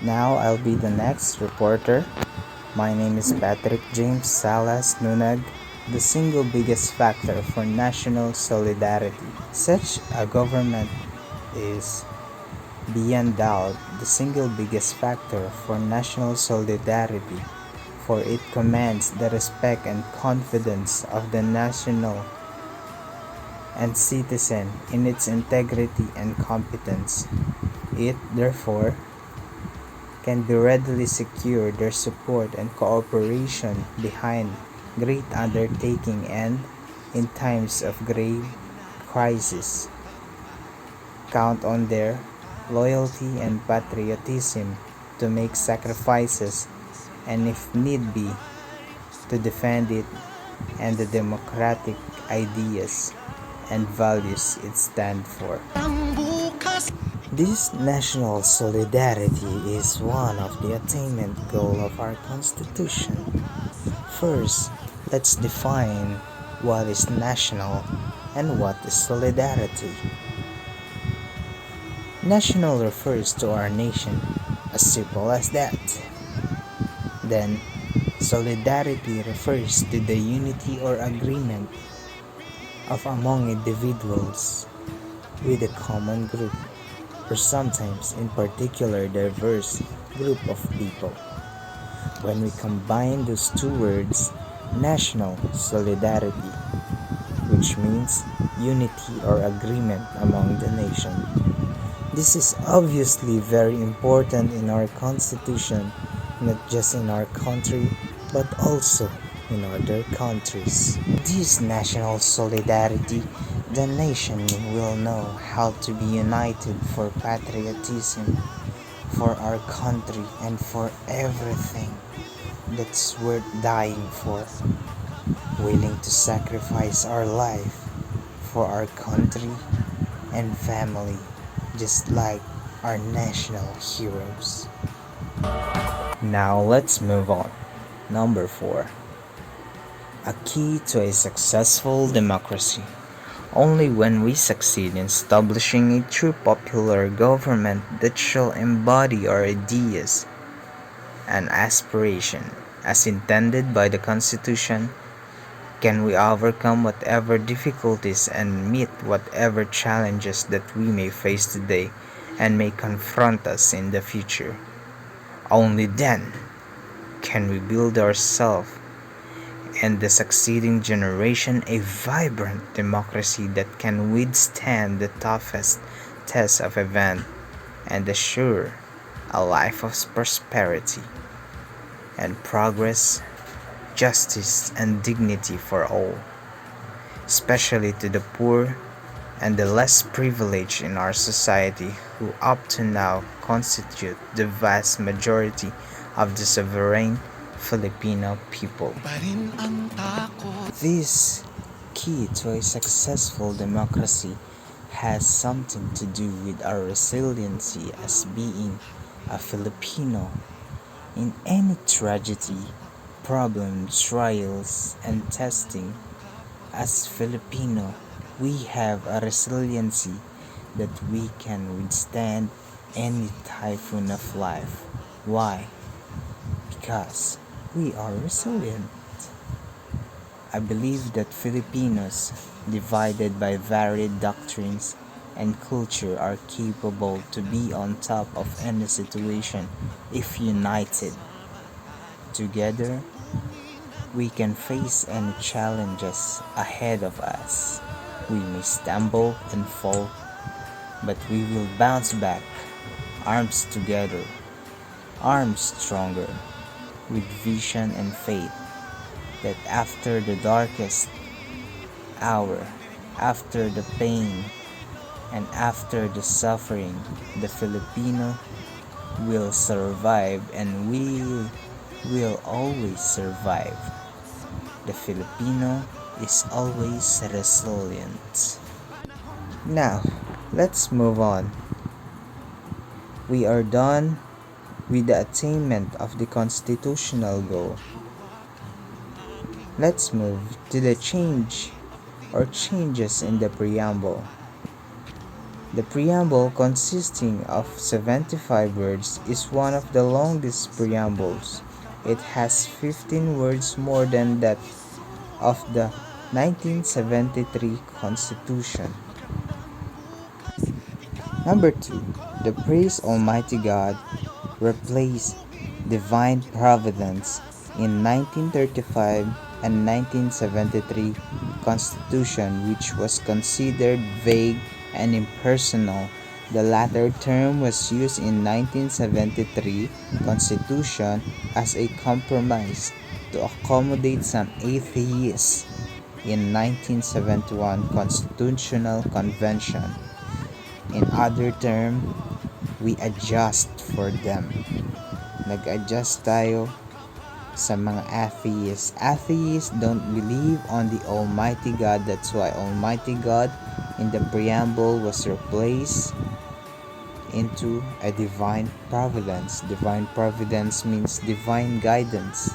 Now I'll be the next reporter. My name is Patrick James Salas Nunag, the single biggest factor for national solidarity. Such a government is beyond doubt the single biggest factor for national solidarity, for it commands the respect and confidence of the national and citizen in its integrity and competence. It, therefore, can be readily secure their support and cooperation behind great undertaking and, in times of grave crisis, count on their loyalty and patriotism to make sacrifices and, if need be, to defend it and the democratic ideas and values it stands for. This national solidarity is one of the attainment goal of our Constitution. First, let's define what is national and what is solidarity. National refers to our nation, as simple as that. Then, solidarity refers to the unity or agreement of among individuals with a common group, or sometimes in particular diverse group of people. When we combine those two words, national solidarity, which means unity or agreement among the nation. This is obviously very important in our constitution, not just in our country, but also in other countries. This national solidarity, the nation will know how to be united for patriotism, for our country, and for everything that's worth dying for, willing to sacrifice our life for our country and family, just like our national heroes. Now let's move on. Number 4. A key to a successful democracy. Only when we succeed in establishing a true popular government that shall embody our ideas and aspiration as intended by the Constitution can we overcome whatever difficulties and meet whatever challenges that we may face today and may confront us in the future. Only then can we build ourselves and the succeeding generation a vibrant democracy that can withstand the toughest test of event and assure a life of prosperity and progress, justice and dignity for all, especially to the poor and the less privileged in our society who up to now constitute the vast majority of the sovereign Filipino people. This key to a successful democracy has something to do with our resiliency as being a Filipino. In any tragedy, problem, trials, and testing, as Filipino, we have a resiliency that we can withstand any typhoon of life. Why? Because we are resilient. I believe that Filipinos, divided by varied doctrines and culture, are capable to be on top of any situation if united. Together, we can face any challenges ahead of us. We may stumble and fall, but we will bounce back, arms together, arms stronger, with vision and faith that after the darkest hour, after the pain, and after the suffering, the Filipino will survive and we will always survive. The Filipino is always resilient. Now, let's move on. We are done with the attainment of the constitutional goal. Let's move to the change or changes in the preamble. The preamble, consisting of 75 words, is one of the longest preambles. It has 15 words more than that of the 1973 Constitution. Number 2. The praise Almighty God replaced divine providence in 1935 and 1973 Constitution, which was considered vague and impersonal. The latter term was used in 1973 Constitution as a compromise to accommodate some atheists in 1971 Constitutional Convention. In other terms, we adjust for them. Nag-adjust tayo sa mga atheists. Atheists don't believe on the Almighty God. That's why Almighty God in the preamble was replaced into a divine providence. Divine providence means divine guidance.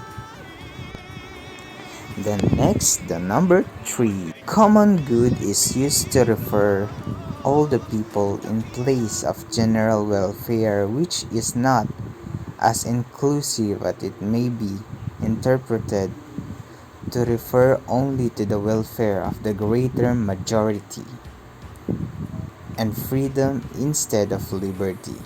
Then next, the number 3. Common good is used to refer all the people in place of general welfare, which is not as inclusive as it may be interpreted to refer only to the welfare of the greater majority, and freedom instead of liberty,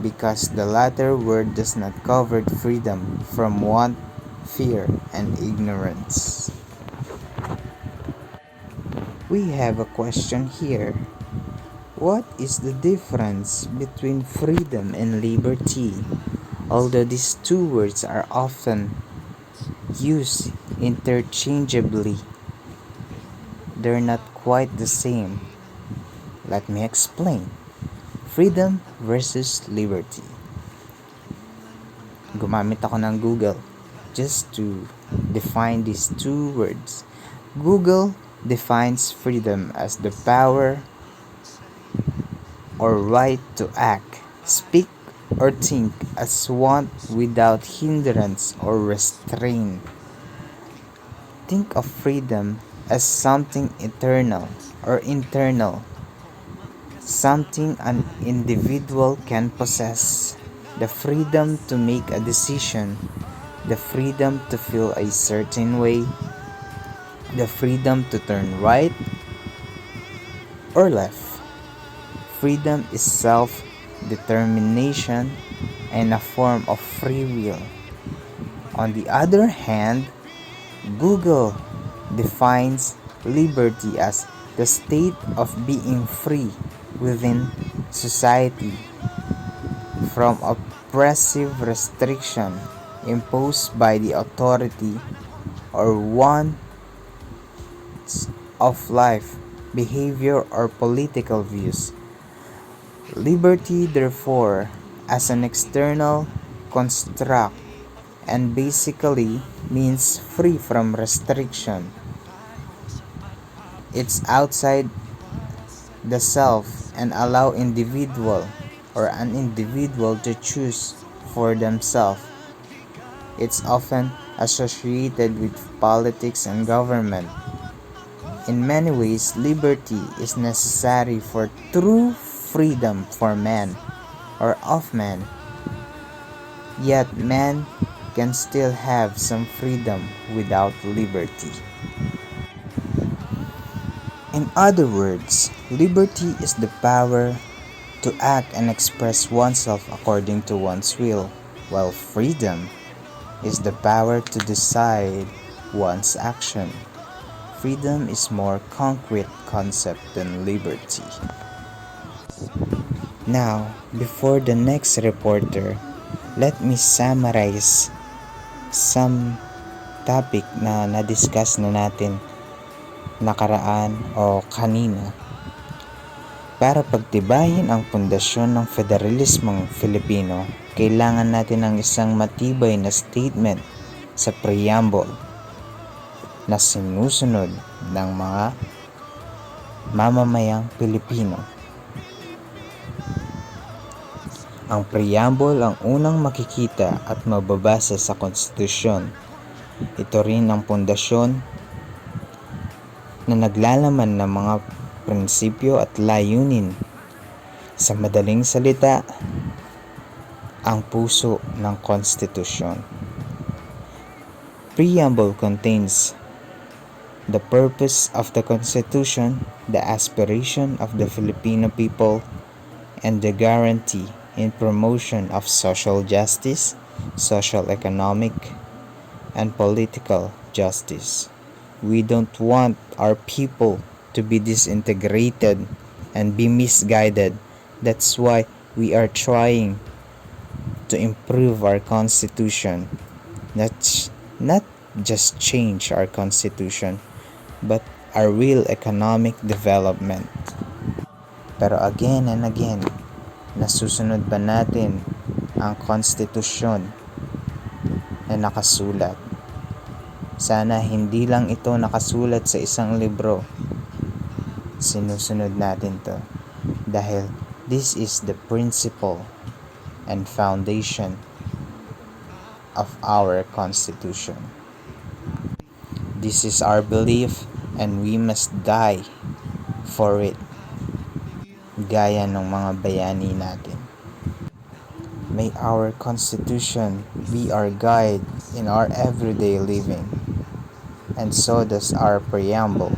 because the latter word does not cover freedom from want, fear, and ignorance. We have a question here. What is the difference between freedom and liberty? Although these two words are often used interchangeably, they're not quite the same. Let me explain. Freedom versus liberty. Gumamit ako ng Google just to define these two words. Google defines freedom as the power or right to act, speak, or think as want without hindrance or restraint. Think of freedom as something eternal or internal, something an individual can possess. The freedom to make a decision, the freedom to feel a certain way, the freedom to turn right or left. Freedom is self-determination and a form of free will. On the other hand, Google defines liberty as the state of being free within society from oppressive restriction imposed by the authority or wants of life, behavior, or political views. Liberty, therefore, as an external construct and basically means free from restriction. It's outside the self and allow individual or an individual to choose for themselves. It's often associated with politics and government. In many ways, liberty is necessary for true freedom for man or of man. Yet man can still have some freedom without liberty. In other words, liberty is the power to act and express oneself according to one's will, while freedom is the power to decide one's action. Freedom is more concrete concept than liberty. Now, before the next reporter, let me summarize some topic na na-discuss na natin nakaraan o kanina. Para pagtibayin ang pundasyon ng federalismong Filipino, kailangan natin ng isang matibay na statement sa preamble na sinusunod ng mga mamamayang Pilipino. Ang preamble ang unang makikita at mababasa sa konstitusyon. Ito rin ang pundasyon na naglalaman ng mga prinsipyo at layunin Sa madaling salita, ang puso ng konstitusyon. Preamble contains the purpose of the Constitution, the aspiration of the Filipino people, and the guarantee in promotion of social justice, social, economic, and political justice. We don't want our people to be disintegrated and be misguided. That's why we are trying to improve our constitution. Not just change our constitution, but our real economic development. Pero again and again, nasusunod ba natin ang konstitusyon na nakasulat? Sana hindi lang ito nakasulat sa isang libro. Sinusunod natin to dahil this is the principle and foundation of our constitution. This is our belief and we must die for it, gaya ng mga bayani natin. May our constitution be our guide in our everyday living, and so does our preamble.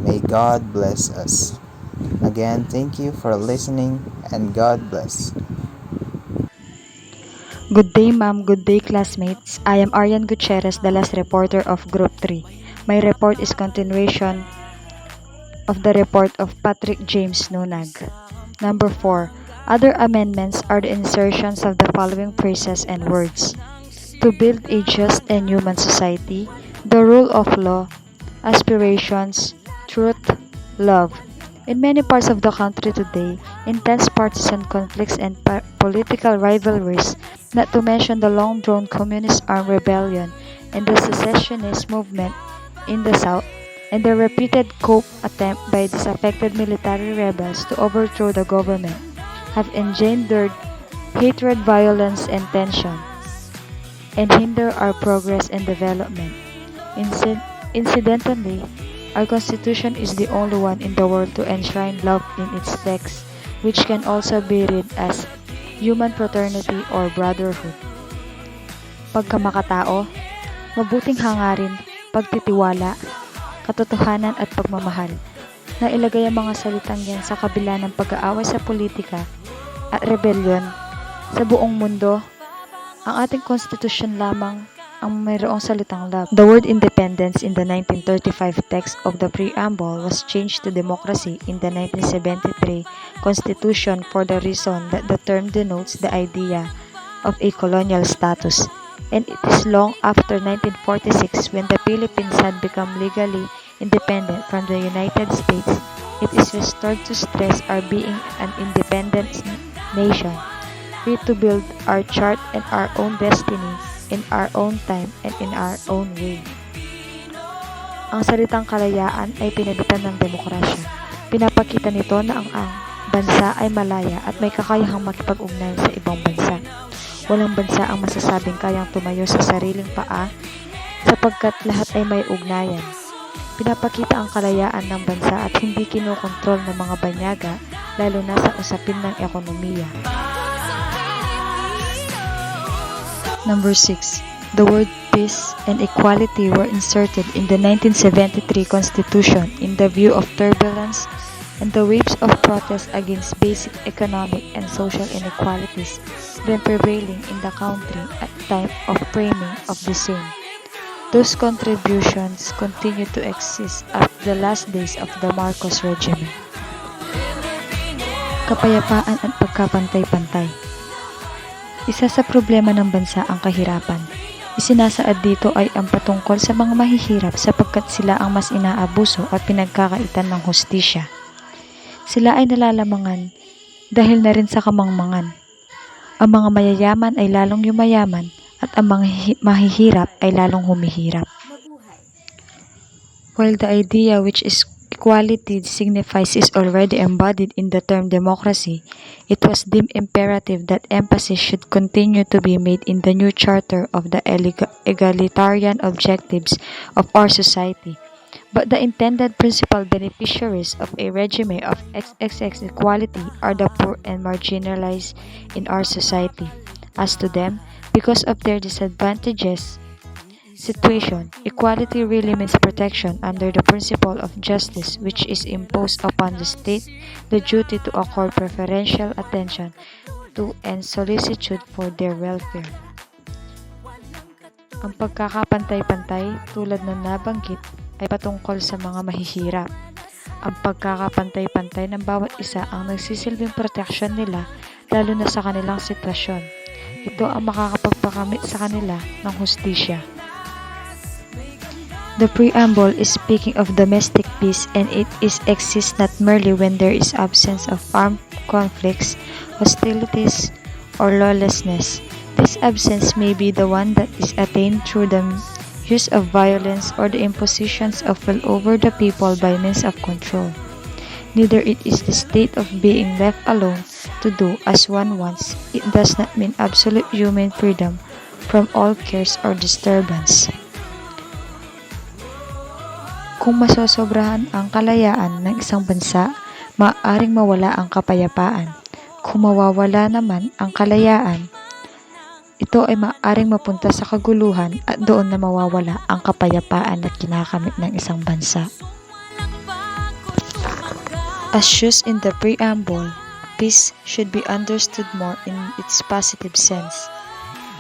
May God bless us. Again, thank you for listening and God bless. Good day, ma'am. Good day, classmates. I am Arian Gutierrez, the last reporter of Group 3. My report is continuation of the report of Patrick James Nunag. Number 4. Other amendments are the insertions of the following phrases and words: to build a just and human society, the rule of law, aspirations, truth, love. In many parts of the country today, intense partisan conflicts and political rivalries, not to mention the long-drawn communist armed rebellion and the secessionist movement in the South, and the repeated coup attempt by disaffected military rebels to overthrow the government, have engendered hatred, violence, and tension, and hinder our progress and development. Incidentally, our Constitution is the only one in the world to enshrine love in its text, which can also be read as human fraternity or brotherhood. Pagkamakatao, mabuting hangarin, pagtitiwala, katotohanan at pagmamahal. Nailagay ang mga salitang yan sa kabila ng pag-aaway sa politika at rebellion sa buong mundo. Ang ating konstitusyon lamang ang mayroong salitang love. The word independence in the 1935 text of the Preamble was changed to democracy in the 1973 Constitution for the reason that the term denotes the idea of a colonial status. And it is long after 1946, when the Philippines had become legally independent from the United States, it is restored to stress our being an independent nation, free to build our chart and our own destiny in our own time and in our own way. Ang salitang kalayaan ay pinalitan ng demokrasya. Pinapakita nito na ang bansa ay malaya at may kakayahang makipag-ugnayan sa ibang bansa. Walang bansa ang masasabing kayang tumayo sa sariling paa sapagkat lahat ay may ugnayan. Pinapakita ang kalayaan ng bansa at hindi kinokontrol ng mga banyaga, lalo na sa usapin ng ekonomiya. Number 6. The word peace and equality were inserted in the 1973 Constitution in the view of turbulence and the waves of protest against basic economic and social inequalities then prevailing in the country at the time of framing of the same. Those contributions continue to exist after the last days of the Marcos regime. Kapayapaan at pagkapantay-pantay. Isa sa problema ng bansa ang kahirapan. Isinasaad dito ay ang patungkol sa mga mahihirap sapagkat sila ang mas inaabuso at pinagkakaitan ng hustisya. Sila ay nalalamangan dahil na rin sa kamangmangan. Ang mga mayayaman ay lalong yumayaman at ang mga mahihirap ay lalong humihirap. While the idea which is equality signifies is already embodied in the term democracy, it was deemed imperative that emphasis should continue to be made in the new charter of the egalitarian objectives of our society, But the intended principal beneficiaries of a regime of XXX equality are the poor and marginalized in our society. As to them, because of their disadvantages situation, equality really means protection under the principle of justice, which is imposed upon the state the duty to accord preferential attention to and solicitude for their welfare. Ang pagkakapantay-pantay tulad ng nabanggit ay patungkol sa mga mahihirap. Ang pagkakapantay-pantay ng bawat isa ang nagsisilbing proteksyon nila lalo na sa kanilang sitwasyon. Ito ang makakapagpakamit sa kanila ng hustisya. The preamble is speaking of domestic peace, and it exists not merely when there is absence of armed conflicts, hostilities, or lawlessness. This absence may be the one that is attained through the use of violence or the impositions of will over the people by means of control. Neither it is the state of being left alone to do as one wants. It does not mean absolute human freedom from all cares or disturbance. Kung masosobrahan ang kalayaan ng isang bansa, maaaring mawala ang kapayapaan. Kung mawawala naman ang kalayaan, ito ay maaaring mapunta sa kaguluhan at doon na mawawala ang kapayapaan na kinakamit ng isang bansa. As used in the preamble, peace should be understood more in its positive sense,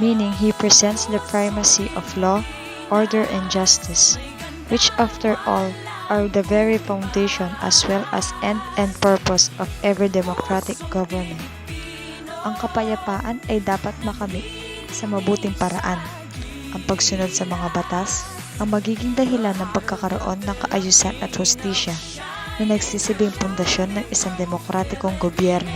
meaning he presents the primacy of law, order, and justice, which after all are the very foundation as well as end and purpose of every democratic government. Ang kapayapaan ay dapat makamit sa mabuting paraan. Ang pagsunod sa mga batas ang magiging dahilan ng pagkakaroon ng kaayusan at hustisya na nagsisibing pundasyon ng isang demokratikong gobyerno.